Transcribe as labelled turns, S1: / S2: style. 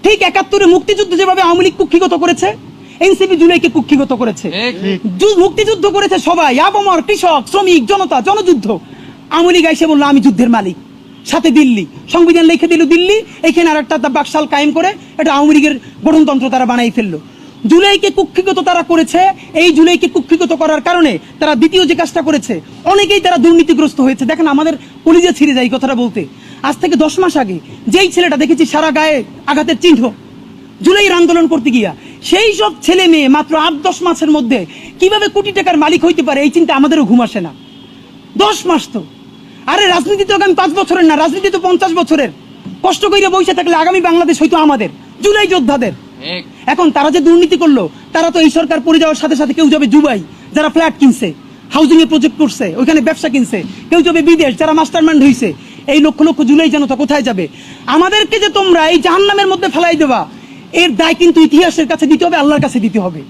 S1: ঠিক ৭১-এ মুক্তিযুদ্ধ যেভাবে আওয়ামী লীগ কুক্ষিগত করেছে, এনসিপি জুলাইকে কুক্ষিগত করেছে। মুক্তিযুদ্ধ করেছে সবাই, আপামর, কৃষক, শ্রমিক, জনতা, জনযুদ্ধ। আওয়ামী লীগ এসে বললো আমি যুদ্ধের মালিক, সাথে দিল্লি সংবিধান লিখে দিল দিল্লি, এখানে আর একটা বাকশাল কায়েম করে এটা আওয়ামী লীগের গঠনতন্ত্র তারা বানাই ফেললো। জুলাইকে কুক্ষিগত তারা করেছে। এই জুলাইকে কুক্ষিগত করার কারণে তারা দ্বিতীয় যে কাজটা করেছে, অনেকেই তারা দুর্নীতিগ্রস্ত হয়েছে। দেখেন আমাদের কলিজা ছিঁড়ে যায় এই কথাটা বলতে। আজ থেকে 10 মাস আগে যেই ছেলেটা দেখেছি সারা গায়ে আঘাতের চিহ্ন, জুলাইয়ের আন্দোলন করতে গিয়া, সেই সব ছেলে মেয়ে মাত্র 8-10 মাসের মধ্যে কিভাবে কোটি টাকার মালিক হইতে পারে, এই চিন্তা আমাদেরও ঘুম আসে না। 10 মাস তো, আরে রাজনীতি তো আগামী 5 বছরের না, রাজনীতি তো 50 বছরের। কষ্ট করে বসে থাকলে আগামী বাংলাদেশ হয়তো আমাদের, জুলাই যোদ্ধাদের। এখন তারা যে দুর্নীতি করলো, তারা তো এই সরকার পড়ে যাওয়ার সাথে সাথে কেউ যাবে দুবাই, যারা ফ্ল্যাট কিনছে, হাউজিং এ প্রজেক্ট করছে, ওইখানে ব্যবসা কিনছে, কেউ যাবে বিদেশ, যারা মাস্টারমাইন্ড হয়েছে। এই লক্ষ লক্ষ জুলাই জনতা কোথায় যাবে? আমাদেরকে যে তোমরা এই জাহান্নামের মধ্যে ফেলাই দেবা, এর দায় কিন্তু ইতিহাসের কাছে দিতে হবে, আল্লাহর কাছে দিতে হবে।